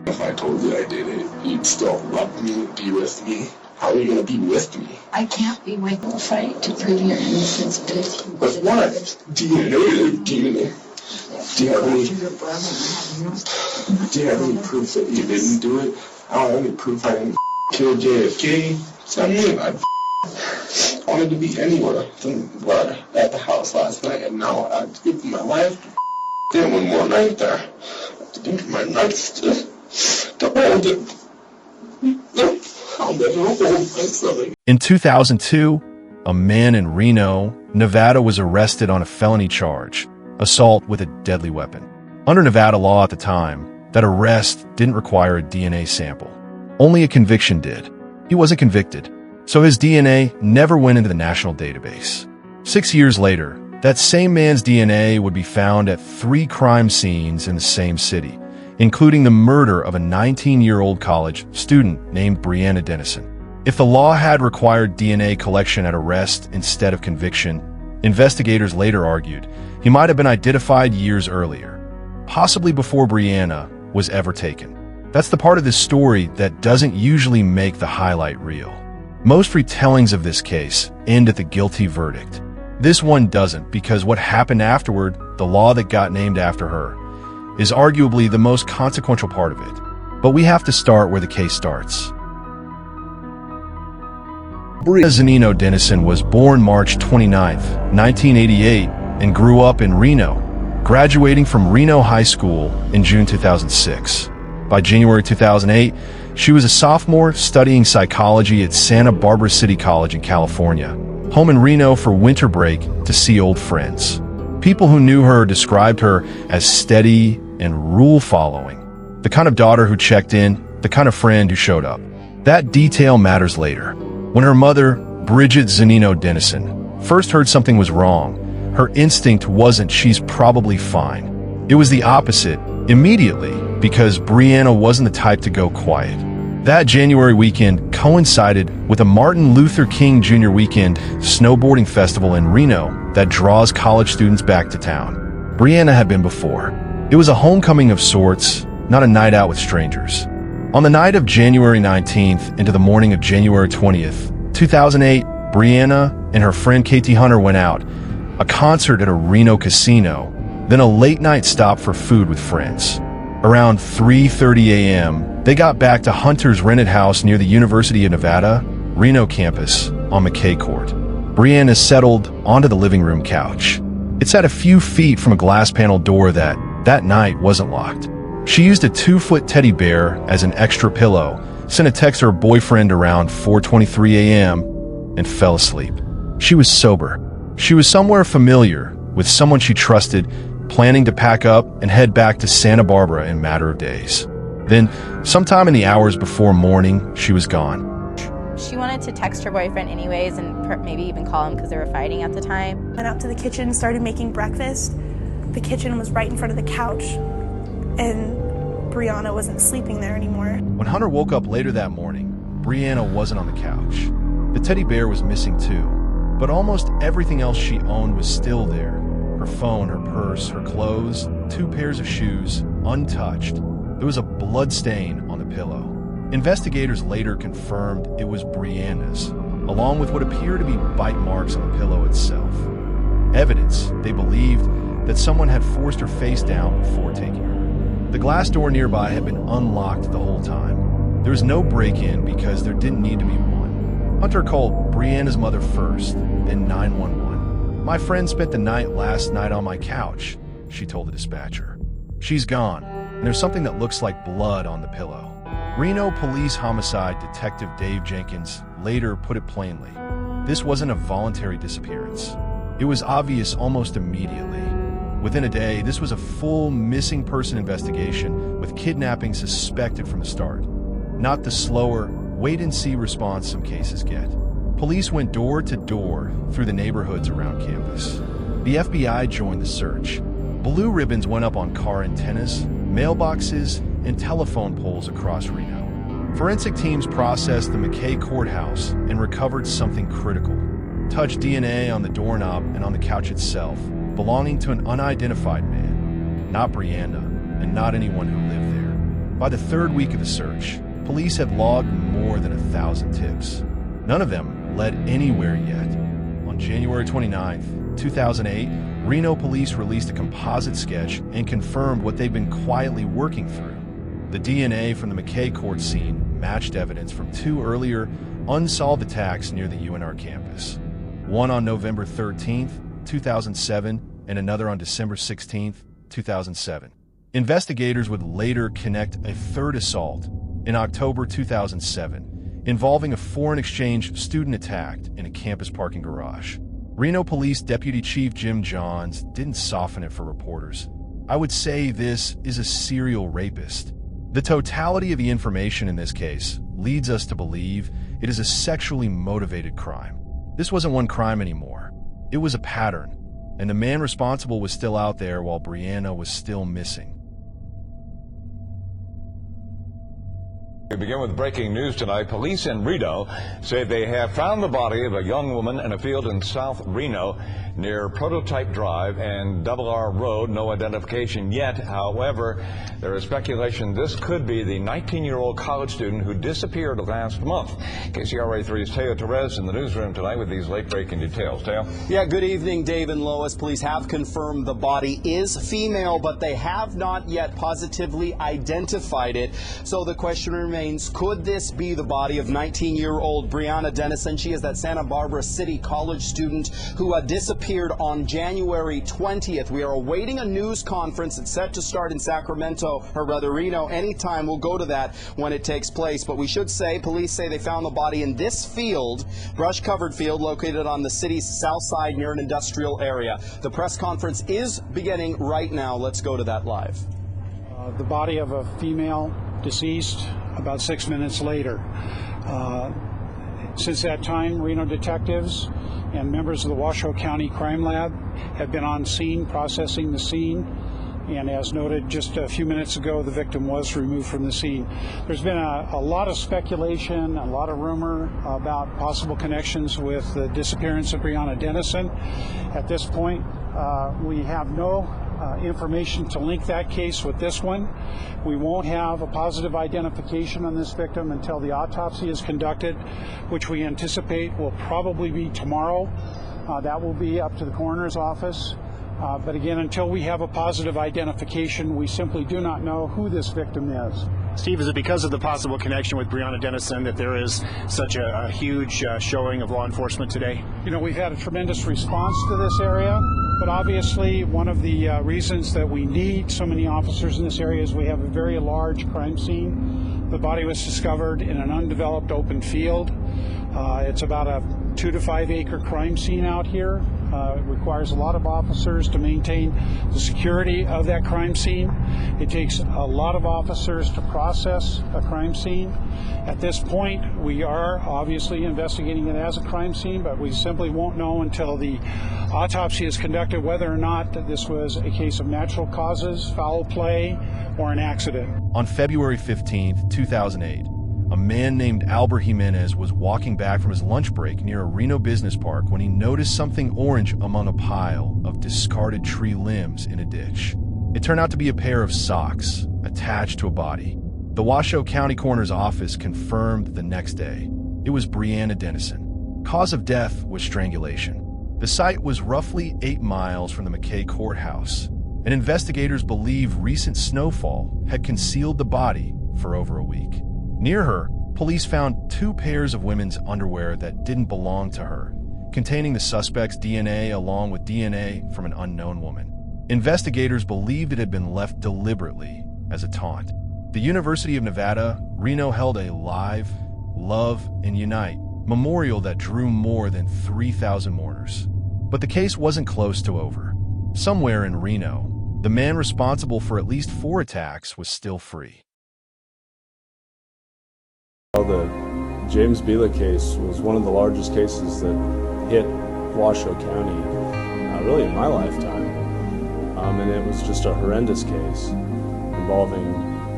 If I told you I did it, you'd still love me, be with me. How are you going to be with me? I can't be with you. Fight to prove your innocence, but But what? DNA? Do you have any proof that you didn't do it? I don't have any proof I didn't kill JFK. So I mean, I wanted to be anywhere than at the house last night, and now I have to give my life to one more night there. I have to give my nuts to hold it. I'll never hold myself. In 2002, a man in Reno, Nevada was arrested on a felony charge, assault with a deadly weapon. Under Nevada law at the time, that arrest didn't require a DNA sample. Only a conviction did. He wasn't convicted, so his DNA never went into the national database. 6 years later, that same man's DNA would be found at 3 crime scenes in the same city, including the murder of a 19-year-old college student named Brianna Denison. If the law had required DNA collection at arrest instead of conviction, investigators later argued he might have been identified years earlier, possibly before Brianna was ever taken. That's the part of this story that doesn't usually make the highlight reel. Most retellings of this case end at the guilty verdict. This one doesn't, because what happened afterward, the law that got named after her, is arguably the most consequential part of it. But we have to start where the case starts. Brianna Denison was born March 29, 1988, and grew up in Reno, graduating from Reno High School in June 2006. By January 2008, she was a sophomore studying psychology at Santa Barbara City College in California, home in Reno for winter break to see old friends. People who knew her described her as steady and rule-following, the kind of daughter who checked in, the kind of friend who showed up. That detail matters later. When her mother, Bridget Denison, first heard something was wrong, her instinct wasn't "she's probably fine." It was the opposite, immediately, because Brianna wasn't the type to go quiet. That January weekend coincided with a Martin Luther King Jr. weekend snowboarding festival in Reno that draws college students back to town. Brianna had been before. It was a homecoming of sorts, not a night out with strangers. On the night of January 19th into the morning of January 20th, 2008, Brianna and her friend KT Hunter went out, a concert at a Reno casino, then a late-night stop for food with friends. Around 3:30 a.m., they got back to Hunter's rented house near the University of Nevada, Reno campus, on McKay Court. Brianna settled onto the living room couch. It's at a few feet from a glass panel door that night wasn't locked. She used a 2-foot teddy bear as an extra pillow, sent a text to her boyfriend around 4:23 a.m., and fell asleep. She was sober. She was somewhere familiar, with someone she trusted, planning to pack up and head back to Santa Barbara in a matter of days. Then, sometime in the hours before morning, she was gone. She wanted to text her boyfriend anyways and maybe even call him because they were fighting at the time. Went out to the kitchen, started making breakfast. The kitchen was right in front of the couch, and Brianna wasn't sleeping there anymore. When Hunter woke up later that morning, Brianna wasn't on the couch. The teddy bear was missing too, but almost everything else she owned was still there. Her phone, her purse, her clothes, 2 pairs of shoes, untouched. There was a blood stain on the pillow. Investigators later confirmed it was Brianna's, along with what appeared to be bite marks on the pillow itself. Evidence, they believed, that someone had forced her face down before taking her. The glass door nearby had been unlocked the whole time. There was no break-in because there didn't need to be one. Hunter called Brianna's mother first, then 911. "My friend spent the night last night on my couch," she told the dispatcher. "She's gone, and there's something that looks like blood on the pillow." Reno Police Homicide Detective Dave Jenkins later put it plainly. This wasn't a voluntary disappearance. It was obvious almost immediately. Within a day, this was a full missing person investigation with kidnapping suspected from the start. Not the slower, wait-and-see response some cases get. Police went door to door through the neighborhoods around campus. The FBI joined the search. Blue ribbons went up on car antennas, mailboxes, and telephone poles across Reno. Forensic teams processed the McKay courthouse and recovered something critical: touched DNA on the doorknob and on the couch itself, belonging to an unidentified man, not Brianna, and not anyone who lived there. By the third week of the search, police had logged more than 1,000 tips. None of them led anywhere yet. On January 29, 2008, Reno police released a composite sketch and confirmed what they'd been quietly working through. The DNA from the McKay court scene matched evidence from 2 earlier unsolved attacks near the UNR campus. One on November 13, 2007, and another on December 16, 2007. Investigators would later connect a third assault in October 2007, involving a foreign exchange student attack in a campus parking garage. Reno Police Deputy Chief Jim Johns didn't soften it for reporters. I would say this is a serial rapist. The totality of the information in this case leads us to believe it is a sexually motivated crime. This wasn't one crime anymore. It was a pattern, and the man responsible was still out there while Brianna was still missing. We begin with breaking news tonight. Police in Reno say they have found the body of a young woman in a field in South Reno near Prototype Drive and Double R Road. No identification yet. However, there is speculation this could be the 19-year-old college student who disappeared last month. KCRA 3's Teo Torres in the newsroom tonight with these late-breaking details. Teo? Yeah, good evening, Dave and Lois. Police have confirmed the body is female, but they have not yet positively identified it. So the question remains, could this be the body of 19-year-old Brianna Denison? She is that Santa Barbara City College student who disappeared on January 20th. We are awaiting a news conference. It's set to start in Sacramento, or rather Reno, anytime. We'll go to that when it takes place. But we should say, police say they found the body in this field, brush-covered field located on the city's south side near an industrial area. The press conference is beginning right now. Let's go to that live. The body of a female deceased about 6 minutes later. Since that time, Reno detectives and members of the Washoe County Crime Lab have been on scene processing the scene. And as noted just a few minutes ago, the victim was removed from the scene. There's been a lot of speculation, a lot of rumor about possible connections with the disappearance of Brianna Denison. At this point, we have no information to link that case with this one. We won't have a positive identification on this victim until the autopsy is conducted, which we anticipate will probably be tomorrow. That will be up to the coroner's office. But again, until we have a positive identification, we simply do not know who this victim is. Steve, is it because of the possible connection with Brianna Denison that there is such a huge showing of law enforcement today? You know, we've had a tremendous response to this area, but obviously one of the reasons that we need so many officers in this area is we have a very large crime scene. The body was discovered in an undeveloped open field. It's about a 2 to 5 acre crime scene out here. It requires a lot of officers to maintain the security of that crime scene. It takes a lot of officers to process a crime scene. At this point, we are obviously investigating it as a crime scene, but we simply won't know until the autopsy is conducted whether or not this was a case of natural causes, foul play, or an accident. On February 15, 2008, a man named Albert Jimenez was walking back from his lunch break near a Reno business park when he noticed something orange among a pile of discarded tree limbs in a ditch. It turned out to be a pair of socks attached to a body. The Washoe County Coroner's Office confirmed the next day it was Brianna Denison. Cause of death was strangulation. The site was roughly 8 miles from the McKay courthouse, and investigators believe recent snowfall had concealed the body for over a week. Near her, police found 2 pairs of women's underwear that didn't belong to her, containing the suspect's DNA along with DNA from an unknown woman. Investigators believed it had been left deliberately as a taunt. The University of Nevada, Reno held a live, Love, and Unite memorial that drew more than 3,000 mourners. But the case wasn't close to over. Somewhere in Reno, the man responsible for at least 4 attacks was still free. The James Biela case was one of the largest cases that hit Washoe County, really in my lifetime. And it was just a horrendous case involving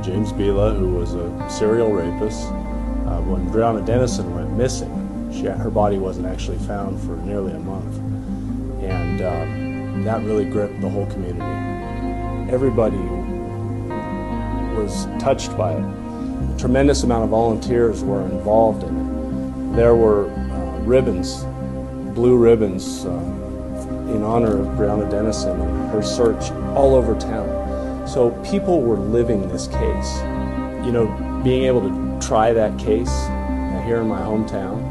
James Biela, who was a serial rapist. When Brianna Denison went missing, Her body wasn't actually found for nearly a month. And that really gripped the whole community. Everybody was touched by it. A tremendous amount of volunteers were involved in it. There were ribbons, blue ribbons, in honor of Brianna Denison and her search all over town. So people were living this case. You know, being able to try that case here in my hometown,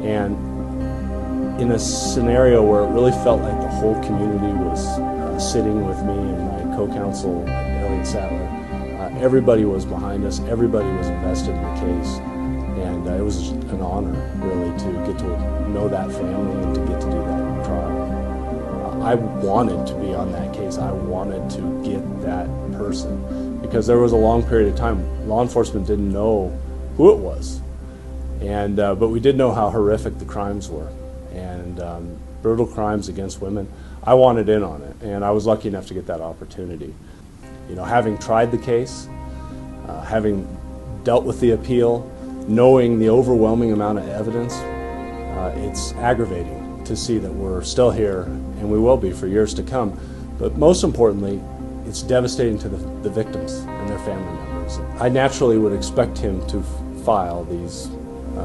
and in a scenario where it really felt like the whole community was sitting with me and my co-counsel, Elliot Sattler. Everybody was behind us, everybody was invested in the case, and it was an honor, really, to get to know that family and to get to do that trial. I wanted to be on that case. I wanted to get that person, because there was a long period of time law enforcement didn't know who it was, and but we did know how horrific the crimes were, and brutal crimes against women. I wanted in on it, and I was lucky enough to get that opportunity. You know, having tried the case, having dealt with the appeal, knowing the overwhelming amount of evidence, it's aggravating to see that we're still here, and we will be for years to come. But most importantly, it's devastating to the victims and their family members. I naturally would expect him to file these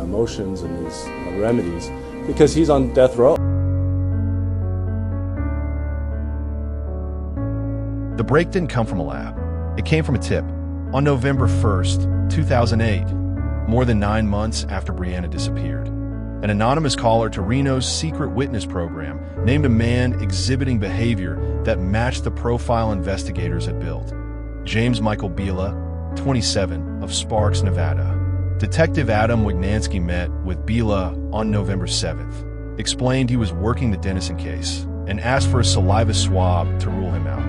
motions and these remedies because he's on death row. The break didn't come from a lab. It came from a tip. On November 1st, 2008, more than 9 months after Brianna disappeared, an anonymous caller to Reno's secret witness program named a man exhibiting behavior that matched the profile investigators had built. James Michael Biela, 27, of Sparks, Nevada. Detective Adam Wignansky met with Biela on November 7th, explained he was working the Denison case, and asked for a saliva swab to rule him out.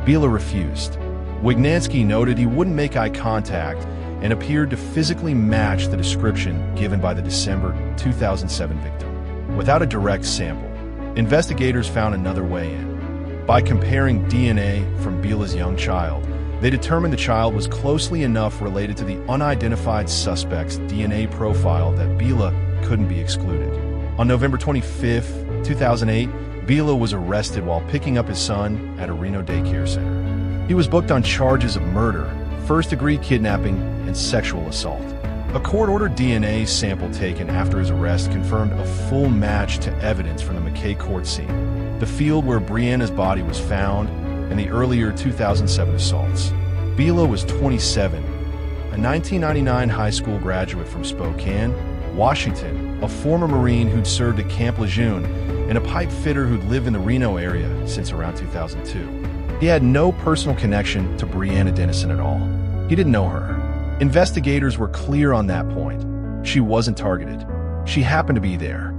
Biela refused. Wignansky noted he wouldn't make eye contact and appeared to physically match the description given by the December 2007 victim. Without a direct sample, investigators found another way in. By comparing DNA from Biela's young child, they determined the child was closely enough related to the unidentified suspect's DNA profile that Biela couldn't be excluded. On November 25th, 2008, Biela was arrested while picking up his son at a Reno daycare center. He was booked on charges of murder, first-degree kidnapping, and sexual assault. A court-ordered DNA sample taken after his arrest confirmed a full match to evidence from the McKay court scene, the field where Brianna's body was found, and the earlier 2007 assaults. Biela was 27, a 1999 high school graduate from Spokane, Washington, a former Marine who'd served at Camp Lejeune, and a pipe fitter who'd lived in the Reno area since around 2002. He had no personal connection to Brianna Denison at all. He didn't know her. Investigators were clear on that point. She wasn't targeted. She happened to be there.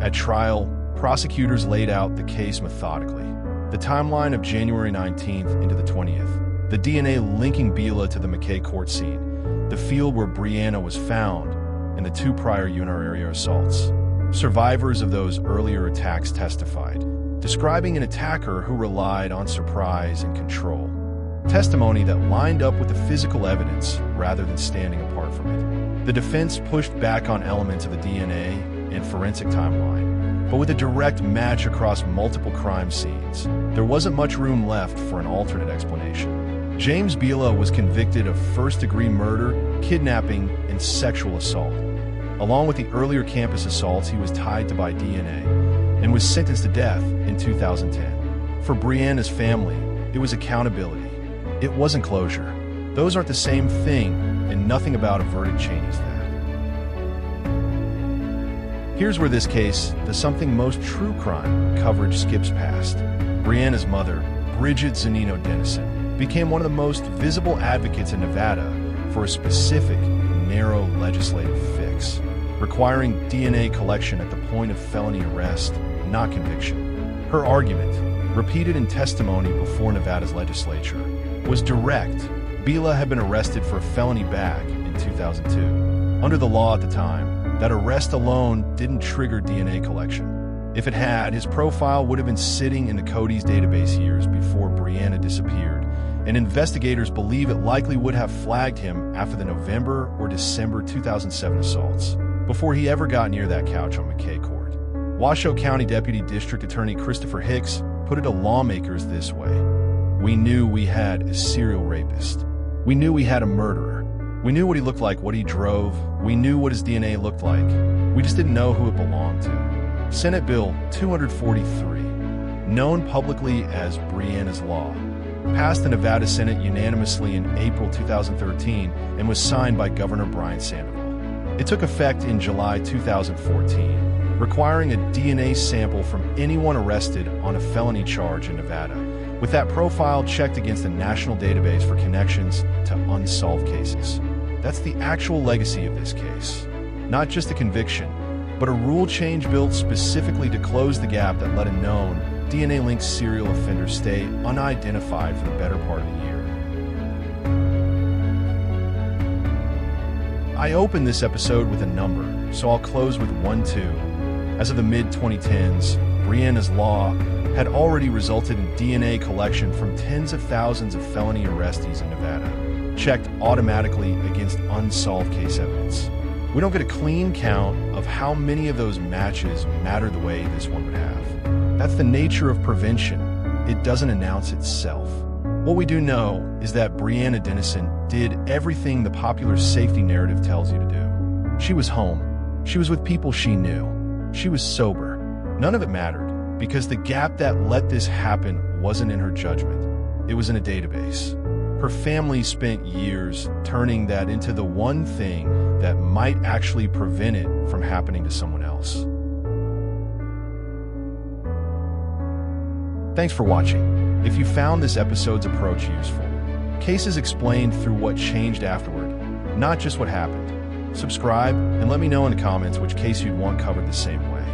At trial, prosecutors laid out the case methodically. The timeline of January 19th into the 20th, the DNA linking Biela to the McKay court scene, the field where Brianna was found, and the 2 prior UNR area assaults. Survivors of those earlier attacks testified, describing an attacker who relied on surprise and control. Testimony that lined up with the physical evidence rather than standing apart from it. The defense pushed back on elements of the DNA and forensic timeline, but with a direct match across multiple crime scenes, there wasn't much room left for an alternate explanation. James Biela was convicted of first-degree murder, kidnapping, and sexual assault. Along with the earlier campus assaults, he was tied to by DNA and was sentenced to death in 2010. For Brianna's family, it was accountability. It wasn't closure. Those aren't the same thing, and nothing about a verdict changes that. Here's where this case, the something most true crime coverage skips past. Brianna's mother, Bridget Zanino Denison, became one of the most visible advocates in Nevada for a specific, narrow legislative fix, requiring DNA collection at the point of felony arrest, not conviction. Her argument, repeated in testimony before Nevada's legislature, was direct. Biela had been arrested for a felony bag in 2002. Under the law at the time, that arrest alone didn't trigger DNA collection. If it had, his profile would have been sitting in the Cody's database years before Brianna disappeared, and investigators believe it likely would have flagged him after the November or December 2007 assaults, before he ever got near that couch on McKay Court. Washoe County Deputy District Attorney Christopher Hicks put it to lawmakers this way: "We knew we had a serial rapist. We knew we had a murderer. We knew what he looked like, what he drove. We knew what his DNA looked like. We just didn't know who it belonged to." Senate Bill 243, known publicly as Brianna's Law, passed the Nevada Senate unanimously in April 2013 and was signed by Governor Brian Sandoval. It took effect in July 2014, requiring a DNA sample from anyone arrested on a felony charge in Nevada, with that profile checked against a national database for connections to unsolved cases. That's the actual legacy of this case. Not just a conviction, but a rule change built specifically to close the gap that let a known DNA-linked serial offender stay unidentified for the better part of the year. I opened this episode with a number, so I'll close with 1-2. As of the mid-2010s, Brianna's Law had already resulted in DNA collection from tens of thousands of felony arrestees in Nevada, checked automatically against unsolved case evidence. We don't get a clean count of how many of those matches matter the way this one would have. That's the nature of prevention. It doesn't announce itself. What we do know is that Brianna Denison did everything the popular safety narrative tells you to do. She was home. She was with people she knew. She was sober. None of it mattered, because the gap that let this happen wasn't in her judgment. It was in a database. Her family spent years turning that into the one thing that might actually prevent it from happening to someone else. Thanks for watching. If you found this episode's approach useful, cases explained through what changed afterward, not just what happened. Subscribe and let me know in the comments which case you'd want covered the same way.